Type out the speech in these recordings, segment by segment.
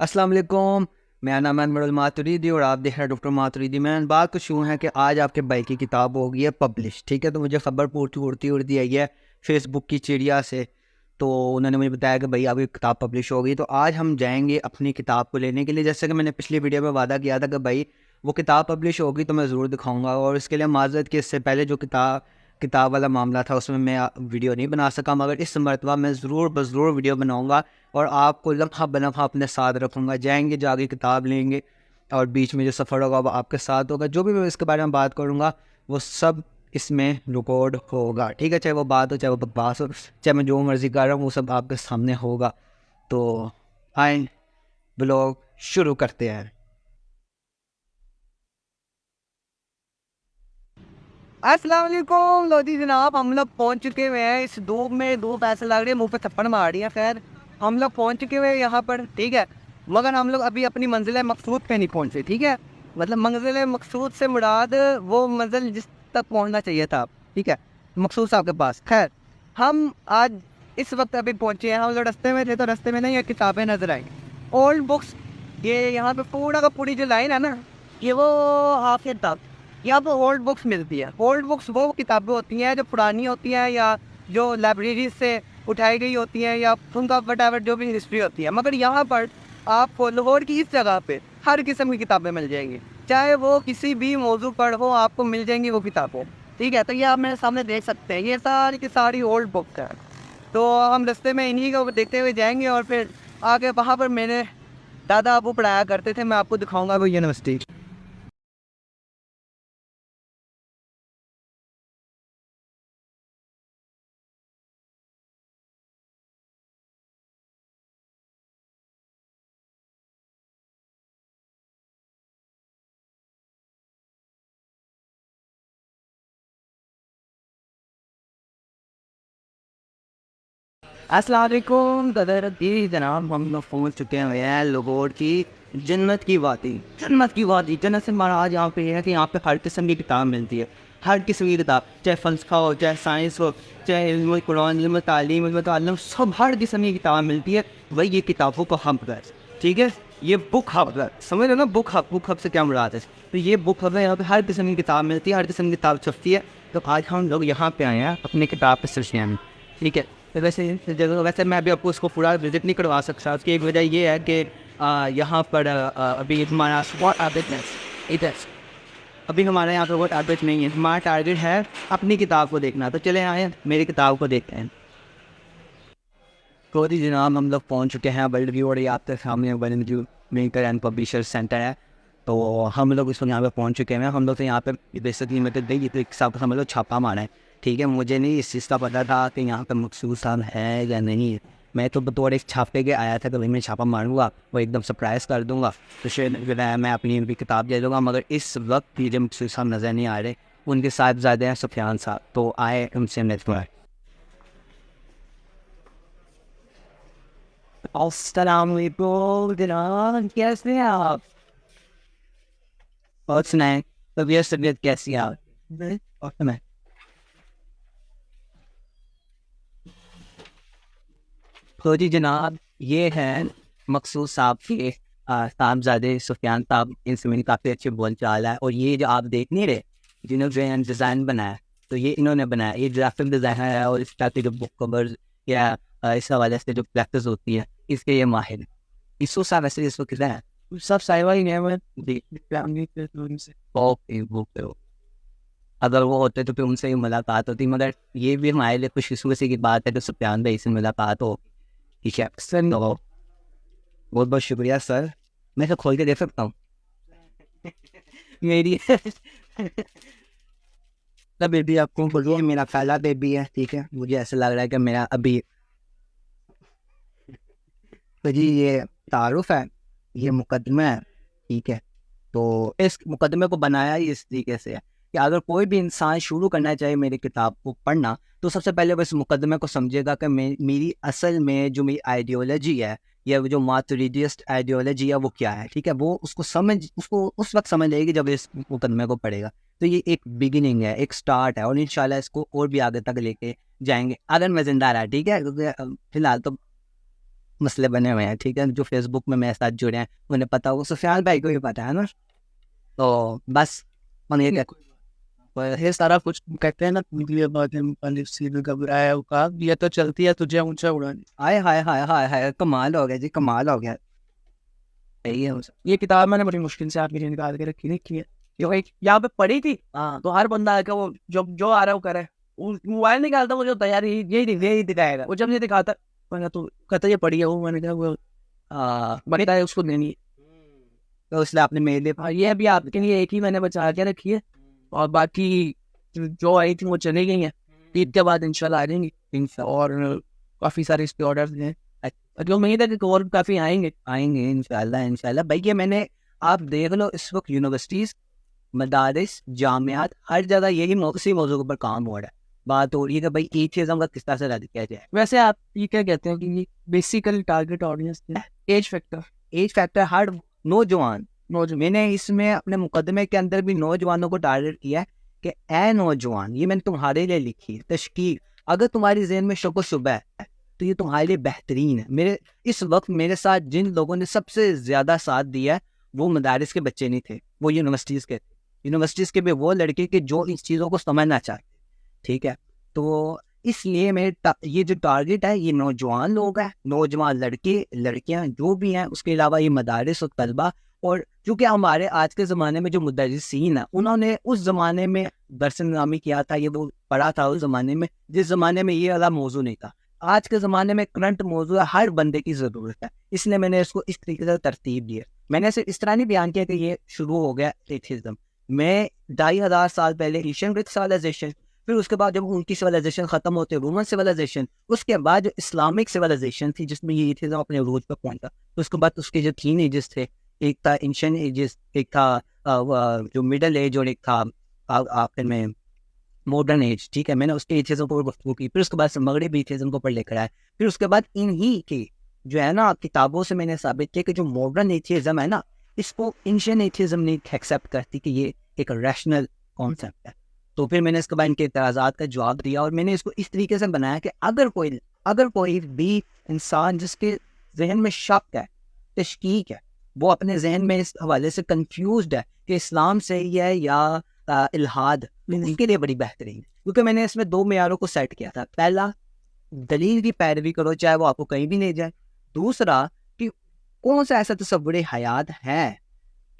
السلام علیکم. میرا نام ہے انور الماتریدی اور آپ دیکھ رہے ہیں ڈاکٹر ماتریدی مین. بات کچھ یوں ہے کہ آج آپ کے بھائی کی کتاب ہو گئی ہے پبلش, ٹھیک ہے. تو مجھے خبر اڑتی آئی ہے فیس بک کی چڑیا سے. تو انہوں نے مجھے بتایا کہ بھائی آپ کی کتاب پبلش ہو گئی. تو آج ہم جائیں گے اپنی کتاب کو لینے کے لیے. جیسے کہ میں نے پچھلی ویڈیو میں وعدہ کیا تھا کہ بھائی وہ کتاب پبلش ہوگی تو میں ضرور دکھاؤں گا, اور اس کے لیے معذرت کہ اس سے پہلے جو کتاب والا معاملہ تھا اس میں ویڈیو نہیں بنا سکا, مگر اس مرتبہ میں ضرور ویڈیو بناؤں گا اور آپ کو لمحہ بلمحہ اپنے ساتھ رکھوں گا. جائیں گے, جا کے کتاب لیں گے, اور بیچ میں جو سفر ہوگا وہ آپ کے ساتھ ہوگا. جو بھی میں اس کے بارے میں بات کروں گا وہ سب اس میں ریکارڈ ہوگا, ٹھیک ہے. چاہے وہ بات ہو, چاہے وہ بکواس ہو, چاہے میں جو مرضی کر رہا ہوں وہ سب آپ کے سامنے ہوگا. تو آئیں بلاگ شروع کرتے ہیں. السلام علیکم. لو جی جناب, ہم لوگ پہنچ چکے ہوئے ہیں. اس دھوپ میں دو پیسے لگ رہے ہیں, منہ پہ تھپڑ مار رہی ہیں. خیر ہم لوگ پہنچ چکے ہوئے ہیں یہاں پر, ٹھیک ہے. مگر ہم لوگ ابھی اپنی منزل مقصود پہ نہیں پہنچے, ٹھیک ہے. مطلب منزل مقصود سے مراد وہ منزل جس تک پہنچنا چاہیے تھا, ٹھیک ہے, مقصود صاحب کے پاس. خیر ہم آج اس وقت ابھی پہنچے ہیں. ہم لوگ رستے میں تھے تو رستے میں نہیں یہ کتابیں نظر آئیں, اولڈ بکس. یہ یہاں پہ پورا کا پوری جو لائن ہے نا, یہ وہ حافظ تک یہاں پہ اولڈ بکس ملتی ہے. اولڈ بکس وہ کتابیں ہوتی ہیں جو پرانی ہوتی ہیں یا جو لائبریریز سے اٹھائی گئی ہوتی ہیں یا ان کا وٹ ایور جو بھی ہسٹری ہوتی ہے. مگر یہاں پر آپ کو لاہور کی اس جگہ پہ ہر قسم کی کتابیں مل جائیں گی, چاہے وہ کسی بھی موضوع پر ہو, آپ کو مل جائیں گی وہ کتابیں, ٹھیک ہے. تو یہ آپ میرے سامنے دیکھ سکتے ہیں, یہ ساری کی ساری اولڈ بکس ہیں. تو ہم رستے میں انہی کو دیکھتے ہوئے جائیں گے, اور پھر آگے وہاں پر میرے دادا ابو پڑھایا کرتے تھے, میں آپ کو دکھاؤں گا وہ یونیورسٹی. السلام علیکم جی جناب, ہم لوگ پہنچ چکے ہیں لاہور کی جنت کی وادی. جنت سے مراد یہاں پہ یہ ہے کہ یہاں پہ ہر قسم کی کتاب ملتی ہے. ہر قسم کی کتاب, چاہے فلسفہ ہو, چاہے سائنس ہو, چاہے علم قرآن, علم تعلیم, علم تعلم, سب ہر قسم کی کتاب ملتی ہے. وہی یہ کتابوں کا ہب ہے, ٹھیک ہے. یہ بک ہب ہے, سمجھ رہے نا, بک ہب سے کیا مراد ہے. تو یہ بک ہب ہے, یہاں پہ ہر قسم کی کتاب ملتی ہے, ہر قسم کی کتاب چھپتی ہے. تو آج ہم لوگ یہاں پہ آئے ہیں اپنی کتاب پہ سلسلے میں, ٹھیک ہے. ویسے میں ابھی آپ کو اس کو پورا وزٹ نہیں کروا سکتا. اس کی ایک وجہ یہ ہے کہ یہاں پر ابھی ہمارا ابھی ہمارے یہاں پہ وہ ٹارگیٹ نہیں ہے. ہمارا ٹارگیٹ ہے اپنی کتاب کو دیکھنا. تو چلے آئے میری کتاب کو دیکھتے ہیں. تو جی جناب, ہم لوگ پہنچ چکے ہیں ورلڈ ویو, اور یہ آپ کے سامنے world view mentor and publisher centre ہے. تو ہم لوگ اس وقت یہاں پہ پہنچ چکے ہیں. ہم لوگ تو یہاں پہ بیسکلی صاحب ہم لوگ چھاپا مارا ہے, ٹھیک ہے. مجھے نہیں اس چیز کا پتہ تھا کہ یہاں پہ مقصود صاحب ہے یا نہیں. میں تو بطور ایک چھاپے کے آیا تھا کہ بھائی میں چھاپا ماروں گا, وہ ایک دم سرپرائز کر دوں گا, تو شاید میں اپنی بھی کتاب دے دوں گا. مگر اس وقت مجھے مقصود صاحب نظر نہیں آ رہے. ان کے صاحبزادے ہیں سفیان صاحب, تو آئے ان سے ملتے ہیں. السلام علیکم جناب, کیسے ہیں آپ؟ اور سنائیں, طبیعت کیسی ہے آپ؟ اور سنائیں. تو جی جناب, یہ ہے مقصود صاحب کے صاحبزادے سفیان صاحب. ان سے میری کافی اچھی بول چال ہے. اور یہ جو آپ دیکھ نہیں رہے, جنہوں نے ڈیزائن بنایا, تو یہ انہوں نے بنایا. یہ گرافک ڈیزائنر ہے, اور اس ٹائپ کے جو بک کور یا اس حوالے سے جو پریکٹس ہوتی ہے, اس کے یہ ماہر ہیں. اسو صاحب ایسے اس کو کتنا ہے سب سائیوا ہی نہیں ہے. اگر وہ ہوتے تو پھر ان سے ہی ملاقات ہوتی. مگر یہ بھی ہمارے لیے خوش قسمتی کی بات ہے کہ سفیان بھائی سے ملاقات ہو. ٹھیک ہے سر, بہت بہت شکریہ سر. میں اسے کھول کے دیکھ سکتا ہوں؟ میری بیبی آپ کو بولیے, میرا پہلا بیبی ہے, ٹھیک ہے. مجھے ایسا لگ رہا ہے کہ میرا ابھی, تو جی یہ تعارف ہے, یہ مقدمہ ہے, ٹھیک ہے. تو اس مقدمے کو بنایا ہی اس طریقے سے ہے کہ اگر کوئی بھی انسان شروع کرنا چاہے میری کتاب کو پڑھنا, تو سب سے پہلے وہ اس مقدمے کو سمجھے گا کہ میری اصل میں جو میری آئیڈیالوجی ہے, یا جو ماتریڈیسٹ آئیڈیالوجی ہے, وہ کیا ہے, ٹھیک ہے. وہ اس کو اس وقت سمجھ لے گی جب اس مقدمے کو پڑھے گا. تو یہ ایک بگننگ ہے, ایک سٹارٹ ہے, اور انشاءاللہ اس کو اور بھی آگے تک لے کے جائیں گے اگر میں زندہ رہا, ٹھیک ہے. کیونکہ فی الحال تو مسئلے بنے ہوئے ہیں, ٹھیک ہے, جو فیس بک میں میرے ساتھ جڑے ہیں انہیں پتا ہوگا, سفیان بھائی کو بھی پتا ہے نا. تو بس ہم یہ یہ سارا کچھ کہتے ہیں نا نکلی بات ہے, سیدھے گھبرایا کا یہ تو چلتی ہے تجھے اونچا اڑانی. ہائے ہائے ہائے ہائے ہائے, کمال ہو گیا جی, کمال ہو گیا. یہی ہے یہ کتاب میں نے بڑی مشکل سے آپ کے لیے نکال کے رکھی تھی, کیونکہ یہاں پہ پڑھی تھی. تو ہر بندہ ہے کہ وہ جو آ رہا ہے وہ کرے, موبائل نکالتا وہ جو تیاری یہی دکھائے گا, وہ جب یہ دکھاتا میں نے تو کہتا یہ پڑھی ہے وہ, میں نے کہا وہ بنتا ہے اس کو دینی ہے, تو اس لیے آپ نے میرے لیے یہ ابھی آپ کے لیے ایک ہی میں نے بچا کے رکھی ہے, اور باقی جو آئی تھی وہ چلی گئی ہیں, عید کے بعد انشاءاللہ آ جائیں گی, اور کافی سارے اس کے آرڈرز ہیں, جو امید ہے کہ اور کافی آئیں گے انشاءاللہ. بھائی یہ میں نے, آپ دیکھ لو اس وقت یونیورسٹیز, مدارس, جامعات, ہر جگہ یہی اسی موضوع کے اوپر کام ہو رہا ہے. بات ہو رہی ہے کہ بھائی ایتھیزم کا کس طرح سے رد کیا جائے. ویسے آپ یہ کیا کہتے ہیں کہ basically target audience age factor ہر نوجوان, میں نے اس میں اپنے مقدمے کے اندر بھی نوجوانوں کو ٹارگیٹ کیا ہے کہ اے نوجوان, یہ میں نے تمہارے لیے لکھی ہے تشکیل. اگر تمہاری ذہن میں شک و شبہ ہے تو یہ تمہارے لیے بہترین ہے. میرے اس وقت میرے ساتھ جن لوگوں نے سب سے زیادہ ساتھ دیا ہے وہ مدارس کے بچے نہیں تھے, وہ یونیورسٹیز کے تھے. یونیورسٹیز کے بھی وہ لڑکے کہ جو اس چیزوں کو سمجھنا چاہتے, ٹھیک ہے. تو اس لیے یہ جو ٹارگیٹ ہے یہ نوجوان لوگ ہیں, نوجوان لڑکے لڑکیاں جو بھی ہیں, اس کے علاوہ یہ مدارس اور طلبہ. اور چونکہ ہمارے آج کے زمانے میں جو مدرسین ہیں انہوں نے اس زمانے میں درس نظامی کیا تھا, یہ وہ پڑھا تھا اس زمانے میں جس زمانے میں یہ والا موضوع نہیں تھا. آج کے زمانے میں کرنٹ موضوع ہے, ہر بندے کی ضرورت ہے, اس لیے میں نے اس کو اس طریقے سے ترتیب دی ہے. میں نے صرف اس طرح نہیں بیان کیا کہ یہ شروع ہو گیا ایتھیزم. میں 2500 سال پہلے ایشین گریک سویلائزیشن, پھر اس کے بعد جب ان کی سویلائزیشن ختم ہوتے رومن سویلائزیشن, اس کے بعد جو اسلامک سویلائزیشن تھی جس میں یہ ایتھیزم اپنے عروج پر پہنچا, اس کے بعد اس کے جو 3 ایجز تھے, ایک تھا اینشنٹ ایجز, ایک تھا جو مڈل ایج, اور ایک تھا آخر میں ماڈرن ایج, ٹھیک ہے. میں نے اس کے ایتھیزم کو گفتگو کی, پھر اس کے بعد مغربی ایتھیزم کو پڑھ لے کر آیا, پھر اس کے بعد انہی کی جو ہے نا کتابوں سے میں نے ثابت کیا کہ جو ماڈرن ایتھیزم ہے نا, اس کو اینشنٹ ایتھیزم نہیں ایکسیپٹ کرتی کہ یہ ایک ریشنل کانسیپٹ ہے. تو پھر میں نے اس کے بعد ان کے اعتراضات کا جواب دیا, اور میں نے اس کو اس طریقے سے بنایا کہ اگر کوئی بھی انسان جس کے ذہن میں شک ہے, تشکیک ہے, وہ اپنے ذہن میں اس حوالے سے کنفیوزڈ ہے کہ اسلام صحیح ہے یا الحاد, ان کے لیے بڑی بہترین ہے. کیونکہ میں نے اس میں 2 معیاروں کو سیٹ کیا تھا. پہلا, دلیل کی پیروی کرو چاہے وہ آپ کو کہیں بھی لے جائے. دوسرا, کہ کون سا ایسا تصور حیات ہے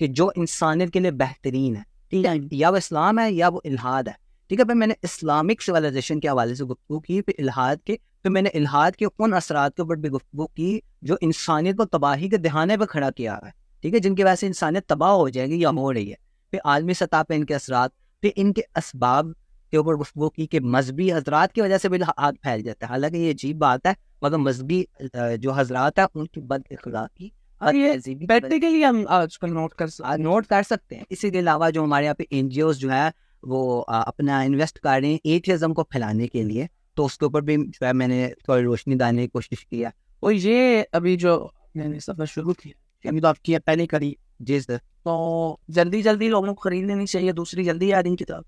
کہ جو انسانیت کے لیے بہترین ہے, ٹھیک ہے, یا وہ اسلام ہے یا وہ الحاد ہے. ٹھیک ہے, پھر میں نے اسلامک سویلائزیشن کے حوالے سے گفتگو کی, پھر میں نے الحاد کے ان اثرات کے اوپر بھی گفتگو کی جو انسانیت کو تباہی کے دہانے پہ کھڑا کیا ہے, ٹھیک ہے, جن کی وجہ سے انسانیت تباہ ہو جائے گی یا ہو رہی ہے. پھر عالمی سطح پہ ان کے اثرات, پھر ان کے اسباب کے اوپر گفتگو کی کہ مذہبی حضرات کی وجہ سے بھی الحاد پھیل جاتا ہے. حالانکہ یہ عجیب بات ہے, مگر مذہبی جو حضرات ہیں ان کی بد اخلاقی پریکٹیکلی ہم آج کل نوٹ کر سکتے ہیں. اسی کے علاوہ جو ہمارے یہاں پہ این جی اوز جو ہے وہ اپنا انویسٹ کر رہے ہیں ایتھیزم کو پھیلانے کے لیے, تو اس کے اوپر بھی جو ہے میں نے تھوڑی روشنی ڈالنے کی کوشش کیا. اور یہ ابھی جو میں نے سفر شروع کیا, ابھی تو آپ کی پہلے کری, جی سر, تو جلدی لوگوں کو خرید لینی چاہیے. دوسری جلدی آ رہی کتاب,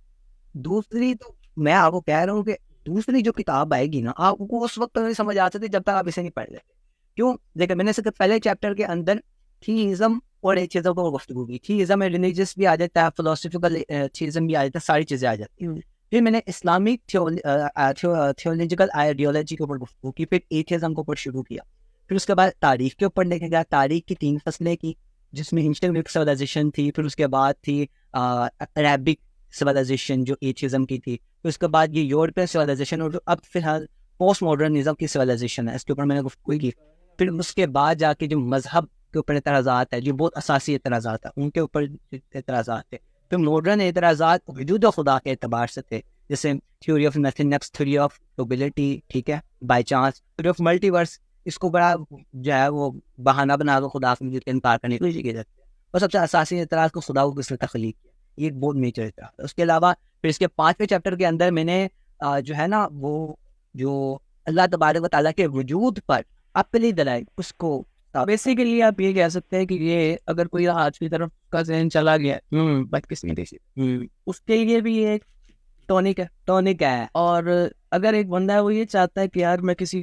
دوسری تو میں آپ کو کہہ رہا ہوں کہ دوسری جو کتاب آئے گی نا, آپ کو اس وقت نہیں سمجھ آ سکتی جب تک آپ اسے نہیں پڑھ لیتے. کیوں؟ دیکھیں, میں نے صرف پہلے چیپٹر کے اندر تھیزم اور ایتھیزم کو گفتگو کی. تھیزم میں ریلیجیس بھی آ جاتا ہے, فلسفیکل تھیزم بھی آ جاتا ہے, ساری چیزیں آ جاتی ہیں. پھر میں نے اسلامک تھیولوجیکل آئیڈیالوجی کے اوپر گفتگو کی, پھر ایتھیزم کے اوپر شروع کیا. پھر اس کے بعد تاریخ کے اوپر لکھا گیا, تاریخ کی 3 فصلیں کی جس میں اینشنٹ گریک سویلائزیشن تھی, پھر اس کے بعد تھی عربک سویلائزیشن جو ایتھیزم کی تھی, پھر اس کے بعد یہ یورپین سویلائزیشن, اور جو اب فی الحال پوسٹ ماڈرنزم کی سویلائزیشن ہے, اس کے اوپر میں نے گفتگو کی. پھر اس کے بعد جا کے جو مذہب کے اوپر اعتراضات ہیں, جو بہت اساسی اعتراضات ہیں, ان کے اوپر اعتراضات تھے. پھر ماڈرن اعتراضات وجود خدا کے اعتبار سے تھے, جیسے theory of nothingness, theory of probability, ٹھیک ہے, by chance, theory of multiverse. اس کو بڑا جو ہے وہ بہانہ بنا دو خدا سے انکار کرنے کی کوشش کی جاتی ہے. اور سب سے اساسی اعتراض کو خدا کو کس نے تخلیق کیا, یہ ایک بہت میجر اعتراض ہے. اس کے علاوہ پھر اس کے 5ویں چیپٹر کے اندر میں نے جو ہے نا وہ جو اللہ تبارک و تعالیٰ کے وجود پر عقلی دلائل, اس کو بیسیکلی آپ یہ کہہ سکتے ہیں کہ یہ اگر کوئی آج کی طرف کا ذہن چلا گیا بدقسمتی سے, اس کے لیے بھی ایک ٹونک ہے. ٹونک ہے. اور اگر ایک بندہ ہے وہ یہ چاہتا ہے کہ یار میں کسی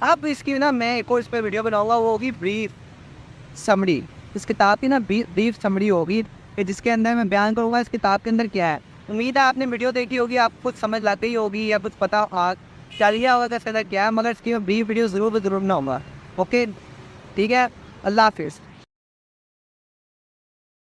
اب اس کی نا میں ایک اور اس پہ ویڈیو بناؤں گا, وہ ہوگی بریف سمری. اس کتاب کی نا بریف سمری ہوگی کہ جس کے اندر میں بیان کروں گا اس کتاب کے اندر کیا ہے. امید ہے آپ نے ویڈیو دیکھی ہوگی, آپ خود سمجھ لاتے ہی ہوگی یا کچھ پتا چلیے ہوگا کہ اس کے اندر کیا ہے, مگر اس کی بریف ویڈیو ضرور بناؤں گا. اوکے ٹھیک ہے, اللہ حافظ.